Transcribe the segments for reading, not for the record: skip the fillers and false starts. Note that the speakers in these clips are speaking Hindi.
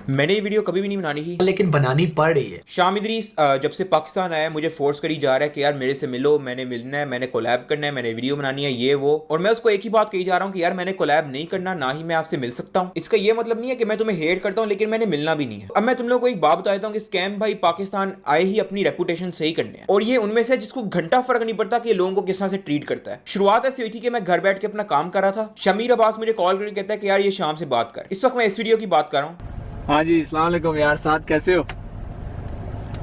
मैंने ये वीडियो कभी भी नहीं बनानी थी, लेकिन बनानी पड़ रही है। शाम इदरीस जब से पाकिस्तान आया मुझे फोर्स करी जा रहा है कि यार मेरे से मिलो, मैंने मिलना है, मैंने कोलैब करना है, मैंने वीडियो बनानी है, ये वो। और मैं उसको एक ही बात कही जा रहा हूँ कि यार मैंने कोलैब नहीं करना, ना ही मैं आपसे मिल सकता हूँ। इसका ये मतलब नहीं है कि मैं तुम्हें हेट करता हूँ, लेकिन मैंने मिलना भी नहीं है। अब मैं तुम लोगों को एक बात बता देता हूँ कि स्कैम भाई पाकिस्तान आए ही अपनी रेपुटेशन सही करने हैं, और ये उनमें से जिसको घंटा फर्क नहीं पड़ता कि लोगों को किस तरह से ट्रीट करता है। शुरुआत ऐसी हुई थी कि मैं घर बैठ के अपना काम कर रहा था, शमीर अब्बास मुझे कॉल करके कहता है कि यार ये शाम से बात कर। इस वक्त मैं इस वीडियो की बात कर रहा हूँ। हाँ जी, अस्सलाम वालेकुम यार, साथ कैसे हो?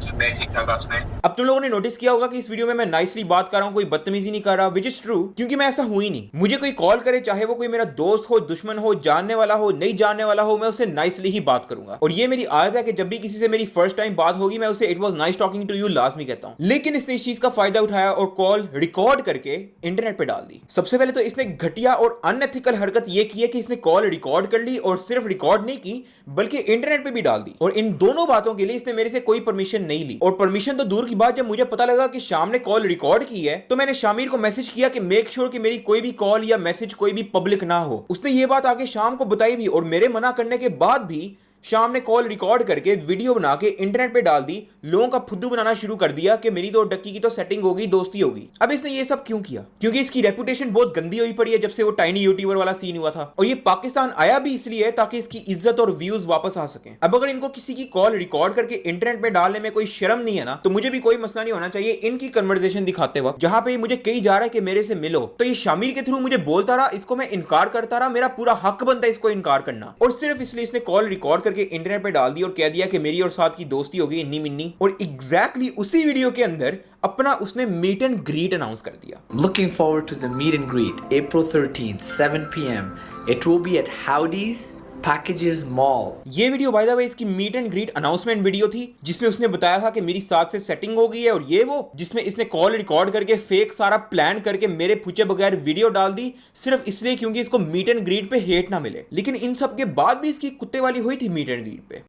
ठीक ठाक। आपने अब तुम लोगों ने नोटिस किया होगा कि इस वीडियो में मैं नाइसली बात कर रहा हूं, कोई बदतमीजी नहीं कर रहा, विच इज ट्रू, क्योंकि मैं ऐसा हूं ही नहीं। मुझे कोई कॉल करे, चाहे वो कोई मेरा दोस्त हो, दुश्मन हो, जानने वाला हो, नहीं जानने वाला हो, मैं उससे नाइसली ही बात करूंगा। और ये मेरी आदत है कि जब भी किसी से मेरी फर्स्ट टाइम बात होगी मैं उसे it was nice talking to you लाजमी कहता हूं। लेकिन इसने इस चीज का फायदा उठाया और कॉल रिकॉर्ड करके इंटरनेट पे डाल दी। सबसे पहले तो इसने घटिया और अनएथिकल हरकत ये की है कि इसने कॉल रिकॉर्ड कर ली, और सिर्फ रिकॉर्ड नहीं की बल्कि इंटरनेट पे भी डाल दी। और इन दोनों बातों के लिए इसने मेरे से कोई परमिशन नहीं ली। और परमिशन तो दूर की बात, जब मुझे पता लगा कि शाम ने कॉल रिकॉर्ड की है तो मैंने शामिर को मैसेज किया कि मेक श्योर कि मेरी कोई भी कॉल या मैसेज कोई भी पब्लिक ना हो। उसने ये बात आके शाम को बताई भी, और मेरे मना करने के बाद भी शाम ने कॉल रिकॉर्ड करके वीडियो बना के इंटरनेट पे डाल दी। लोगों का फुद्दू बनाना शुरू कर दिया कि मेरी तो डक्की की तो सेटिंग होगी, दोस्ती होगी। अब इसने ये सब क्यों किया? क्योंकि इसकी रेपुटेशन बहुत गंदी हुई पड़ी है जब से वो टाइनी यूट्यूबर वाला सीन हुआ था। और ये पाकिस्तान आया भी इसलिए ताकि इसकी इज्जत और व्यूज वापस आ सके। अब अगर इनको किसी की कॉल रिकॉर्ड करके इंटरनेट में डालने में कोई शर्म नहीं है ना, तो मुझे भी कोई मसला नहीं होना चाहिए इनकी कन्वर्सेशन दिखाते वक्त जहां पे मुझे कही जा रहा है कि मेरे से मिलो, तो ये शामिर के थ्रू मुझे बोलता रहा, इसको मैं इनकार करता रहा। मेरा पूरा हक बनता है इसको इनकार करना, और सिर्फ इसलिए इसने कॉल रिकॉर्ड करके इंटरनेट पे डाल दी और कह दिया कि मेरी और साथ की दोस्ती हो गई इन्नी मिन्नी। और एग्जैक्टली उसी वीडियो के अंदर अपना उसने मीट एंड ग्रीट अनाउंस कर दिया। Looking forward to the meet and greet, April 13th, 7 p.m. It will be at Howdy's Packages Mall. ये वीडियो बाय द वे इसकी meet and greet announcement video थी, जिसमें उसने बताया था कि मेरी साथ से सेटिंग हो गई है, और ये वो जिसमें इसने कॉल रिकॉर्ड करके फेक सारा प्लान करके मेरे पूछे बगैर वीडियो डाल दी, सिर्फ इसलिए क्योंकि इसको मीट एंड ग्रीट पे हेट ना मिले। लेकिन इन सब के बाद भी इसकी कुत्ते वाली हुई थी मीट एंड ग्रीट पे।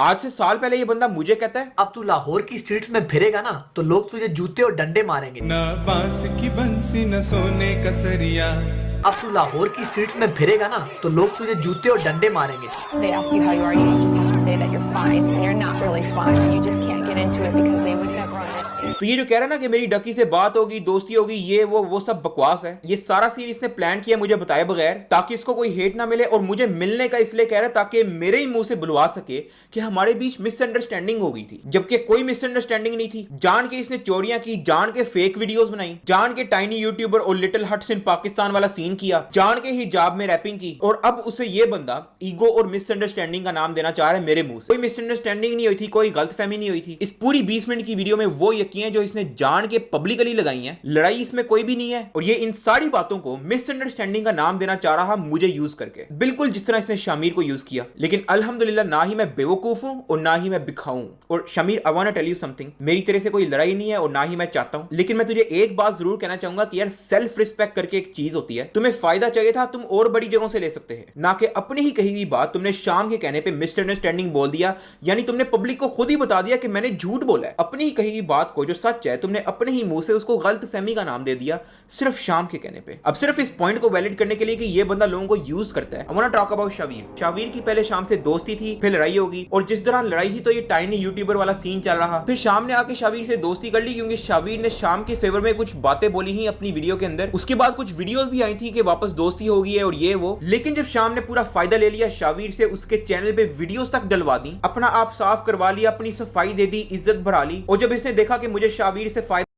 आज से साल पहले ये बंदा मुझे कहता है अब तू लाहौर की स्ट्रीट्स में फिरेगा ना तो लोग तुझे जूते और डंडे मारेंगे। न बांस की बंसी न सोने का सरिया। अब तू लाहौर की स्ट्रीट्स में फिरेगा ना तो लोग तुझे जूते और डंडे मारेंगे। They ask you how you are, you just have to say that you're fine, and you're not really fine. You just can't get into it because they would never understand. तो ये जो कह रहा है ना कि मेरी डकी से बात होगी, दोस्ती होगी, ये वो सब बकवास है। ये सारा सीन इसने प्लान किया मुझे बताए बगैर, ताकि इसको कोई हेट ना मिले। और मुझे मिलने का इसलिए कह रहा है ताकि मेरे ही मुंह से बुलवा सके कि हमारे बीच मिसअंडरस्टैंडिंग हो गई थी, जबकि कोई मिसअंडरस्टैंडिंग नहीं थी। जान के इसने चोरियां की, जान के फेक वीडियोस बनाई, जान के टाइनी यूट्यूबर और लिटिल हट्स इन पाकिस्तान वाला सीन किया, जान के हिजाब में रैपिंग की। और अब उसे ये बंदा ईगो और मिसअंडरस्टैंडिंग का नाम देना चाह रहा है मेरे मुंह से। कोई मिसअंडरस्टैंडिंग नहीं हुई थी, कोई गलतफहमी नहीं हुई थी। इस पूरी 20 मिनट की वीडियो में वो यकीन है जो इसने जान के पब्लिकली लगाई है। लड़ाई इसमें कोई भी नहीं है, और ये इन सारी बातों को मिसअंडरस्टैंडिंग का नाम देना चाह रहा मुझे यूज करके, बिल्कुल जिस तरह इसने शामिर को यूज किया। लेकिन अल्हम्दुलिल्लाह ना ही मैं बेवकूफ हूं और ना ही मैं बिखाऊं। और Shamir, I want to tell you something, मेरी तेरे से कोई लड़ाई नहीं है और ना ही मैं चाहता हूं, लेकिन मैं तुझे एक बात जरूर कहना चाहूंगा कि यार सेल्फ रिस्पेक्ट करके एक चीज होती है। तुम्हें फायदा चाहिए था, तुम और बड़ी जगहों से ले सकते हैं, ना कि अपनी ही कही हुई बात तुमने शाम के कहने पे मिसअंडरस्टैंडिंग बोल दिया। यानी तुमने पब्लिक को खुद ही बता दिया कि मैंने झूठ बोला है। अपनी ही कही हुई बात को जो सच है तुमने अपने ही मुंह से उसको गलत फहमी का नाम दे दिया, सिर्फ शाम के कहने पे। अब सिर्फ इस पॉइंट को वैलिड करने के लिए कि ये बंदा लोगों को यूज करता है। I want to talk about Shavir की पहले शाम से दोस्ती थी, फिर लड़ाई होगी, और जिस दौरान लड़ाई थी तो ये टाइनी यूट्यूबर वाला सीन चल रहा। फिर शाम ने आके शावीर से दोस्ती कर ली क्योंकि शावीर ने शाम के फेवर में कुछ बातें बोली ही अपनी वीडियो के अंदर। उसके बाद कुछ वीडियोस भी आई थी कि वापस दोस्ती हो गई है और ये वो। लेकिन जब शाम ने पूरा फायदा ले लिया शावीर से, उसके चैनल पे वीडियोस तक डलवा दी, अपना आप साफ करवा लिया, अपनी सफाई दे दी, इज्जत बढ़ा ली, और जब इसने देखा कि मुझे शावीर से फायदा